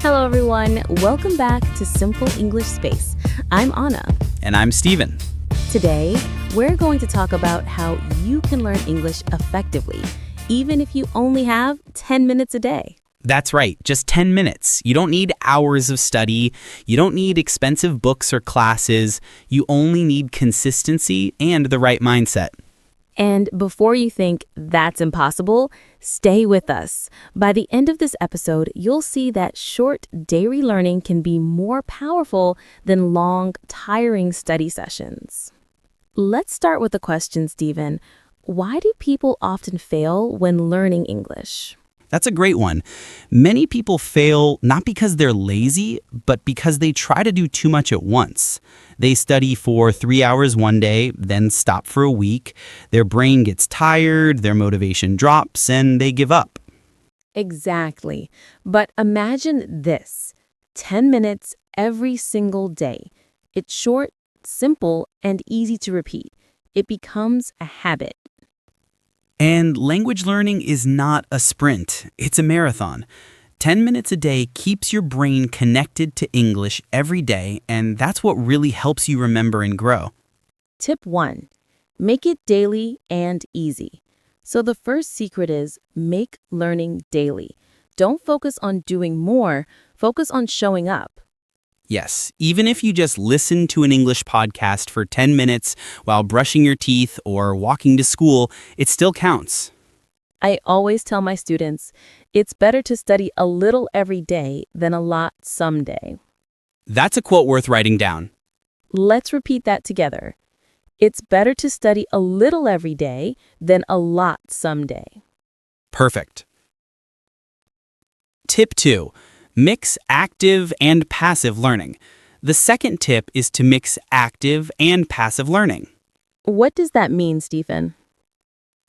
Hello, everyone. Welcome back to Simple English Space. I'm Anna. And I'm Steven. Today, we're going to talk about how you can learn English effectively, even if you only have 10 minutes a day. That's right, just 10 minutes. You don't need hours of study. You don't need expensive books or classes. You only need consistency and the right mindset. And before you think that's impossible, stay with us. By the end of this episode, you'll see that short daily learning can be more powerful than long, tiring study sessions. Let's start with the question, Stephen. Why do people often fail when learning English? That's a great one. Many people fail not because they're lazy, but because they try to do too much at once. They study for 3 hours one day, then stop for a week. Their brain gets tired, their motivation drops, and they give up. Exactly. But imagine this: 10 minutes every single day. It's short, simple, and easy to repeat. It becomes a habit. And language learning is not a sprint, it's a marathon. 10 minutes a day keeps your brain connected to English every day, and that's what really helps you remember and grow. Tip 1. Make it daily and easy. So the first secret is make learning daily. Don't focus on doing more, focus on showing up. Yes, even if you just listen to an English podcast for 10 minutes while brushing your teeth or walking to school, it still counts. I always tell my students, it's better to study a little every day than a lot someday. That's a quote worth writing down. Let's repeat that together. It's better to study a little every day than a lot someday. Perfect. Tip 2. Mix active and passive learning. The second tip is to mix active and passive learning. What does that mean, Stephen?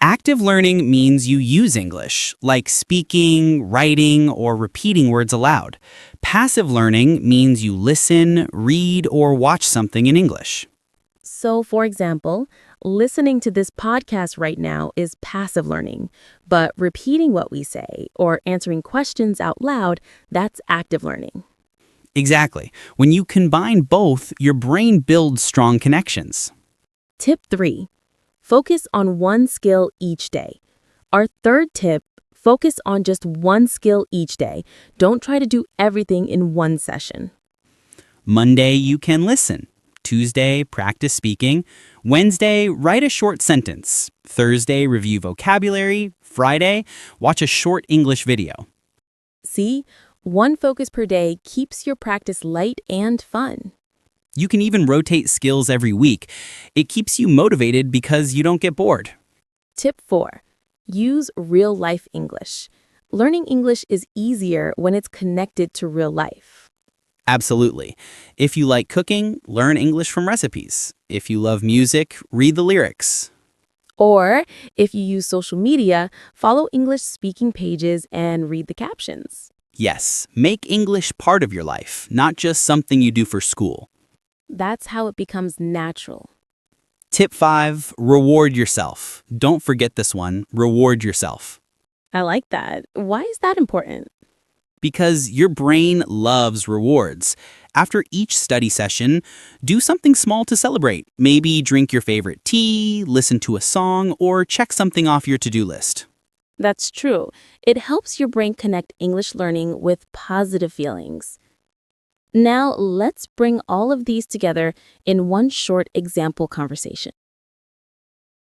Active learning means you use English, like speaking, writing, or repeating words aloud. Passive learning means you listen, read, or watch something in English. So, for example, listening to this podcast right now is passive learning, but repeating what we say or answering questions out loud, that's active learning. Exactly. When you combine both, your brain builds strong connections. Tip 3. Focus on one skill each day. Our third tip, focus on just one skill each day. Don't try to do everything in one session. Monday, you can listen. Tuesday, practice speaking. Wednesday, write a short sentence. Thursday, review vocabulary. Friday, watch a short English video. See, one focus per day keeps your practice light and fun. You can even rotate skills every week. It keeps you motivated because you don't get bored. Tip 4. Use real-life English. Learning English is easier when it's connected to real life. Absolutely. If you like cooking, learn English from recipes. If you love music, read the lyrics. Or, if you use social media, follow English-speaking pages and read the captions. Yes, make English part of your life, not just something you do for school. That's how it becomes natural. Tip 5, reward yourself. Don't forget this one, reward yourself. I like that. Why is that important? Because your brain loves rewards. After each study session, do something small to celebrate. Maybe drink your favorite tea, listen to a song, or check something off your to-do list. That's true. It helps your brain connect English learning with positive feelings. Now, let's bring all of these together in one short example conversation.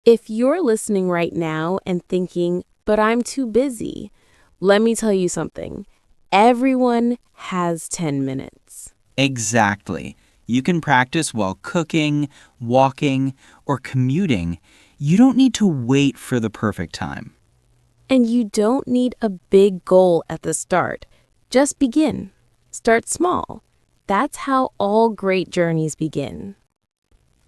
If you're listening right now and thinking, but I'm too busy, let me tell you something. Everyone has 10 minutes. Exactly. You can practice while cooking, walking, or commuting. You don't need to wait for the perfect time. And you don't need a big goal at the start. Just begin. Start small. That's how all great journeys begin.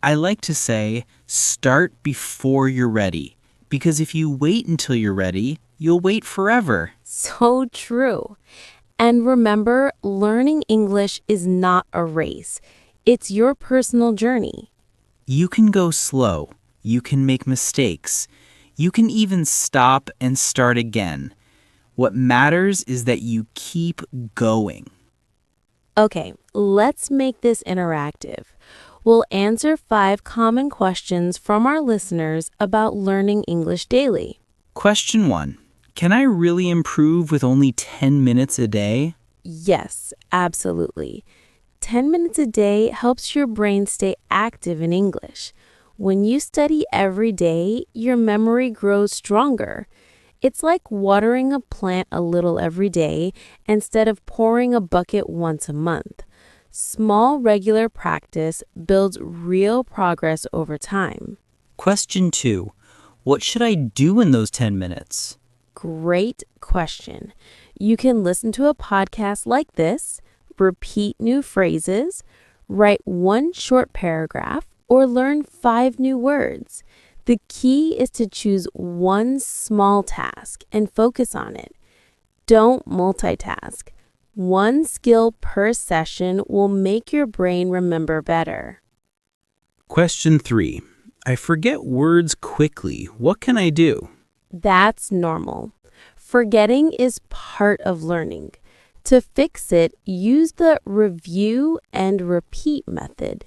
I like to say, start before you're ready. Because if you wait until you're ready, you'll wait forever. So true. And remember, learning English is not a race. It's your personal journey. You can go slow. You can make mistakes. You can even stop and start again. What matters is that you keep going. Okay, let's make this interactive. We'll answer 5 common questions from our listeners about learning English daily. Question 1. Can I really improve with only 10 minutes a day? Yes, absolutely. 10 minutes a day helps your brain stay active in English. When you study every day, your memory grows stronger. It's like watering a plant a little every day instead of pouring a bucket once a month. Small, regular practice builds real progress over time. Question 2. What should I do in those 10 minutes? Great question. You can listen to a podcast like this, repeat new phrases, write one short paragraph, or learn 5 new words. The key is to choose one small task and focus on it. Don't multitask. One skill per session will make your brain remember better. Question 3. I forget words quickly. What can I do? That's normal. Forgetting is part of learning. To fix it, use the review and repeat method.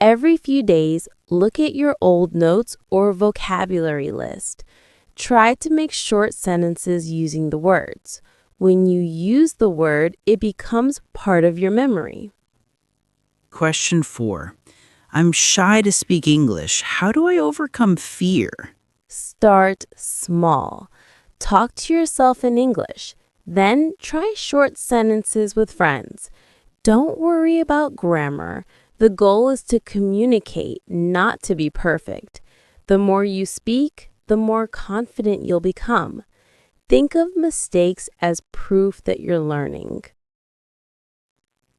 Every few days, look at your old notes or vocabulary list. Try to make short sentences using the words. When you use the word, it becomes part of your memory. Question 4. I'm shy to speak English. How do I overcome fear? Start small. Talk to yourself in English. Then try short sentences with friends. Don't worry about grammar. The goal is to communicate, not to be perfect. The more you speak, the more confident you'll become. Think of mistakes as proof that you're learning.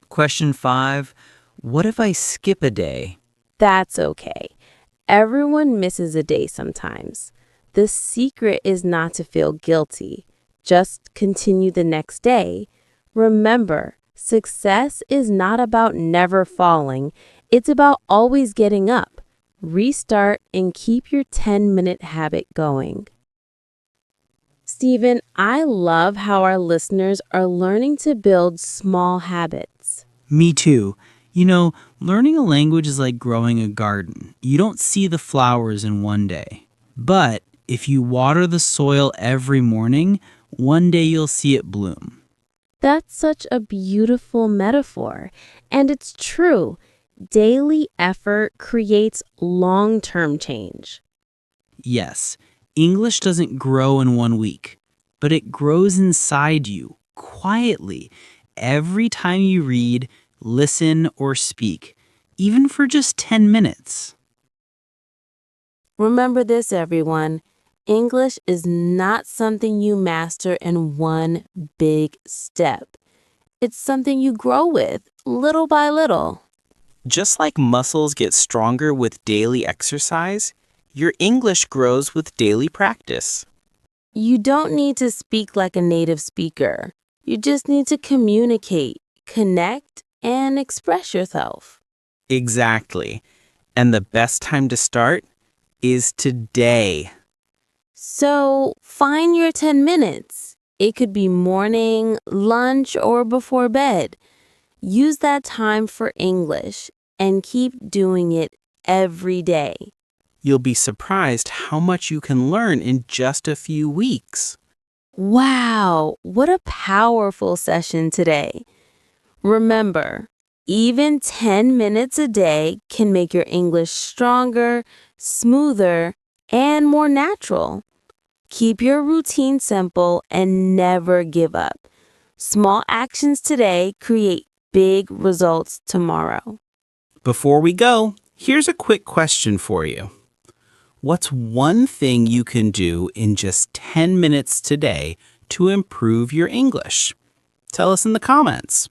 Question 5. What if I skip a day? That's okay. Everyone misses a day sometimes. The secret is not to feel guilty. Just continue the next day. Remember, success is not about never falling. It's about always getting up. Restart and keep your 10-minute habit going. Stephen, I love how our listeners are learning to build small habits. Me too. Learning a language is like growing a garden. You don't see the flowers in one day. But if you water the soil every morning, one day you'll see it bloom. That's such a beautiful metaphor. And it's true. Daily effort creates long-term change. Yes, English doesn't grow in one week, but it grows inside you, quietly, every time you read, listen, or speak, even for just 10 minutes. Remember this, everyone. English is not something you master in one big step. It's something you grow with, little by little. Just like muscles get stronger with daily exercise, your English grows with daily practice. You don't need to speak like a native speaker. You just need to communicate, connect, and express yourself. Exactly. And the best time to start is today. So find your 10 minutes. It could be morning, lunch, or before bed. Use that time for English and keep doing it every day. You'll be surprised how much you can learn in just a few weeks. Wow, what a powerful session today. Remember, even 10 minutes a day can make your English stronger, smoother, and more natural. Keep your routine simple and never give up. Small actions today create big results tomorrow. Before we go, here's a quick question for you. What's one thing you can do in just 10 minutes today to improve your English? Tell us in the comments.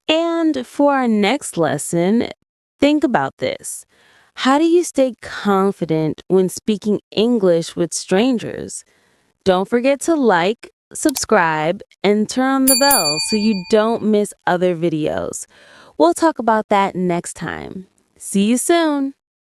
And for our next lesson, think about this. How do you stay confident when speaking English with strangers? Don't forget to like, subscribe, and turn on the bell so you don't miss other videos. We'll talk about that next time. See you soon.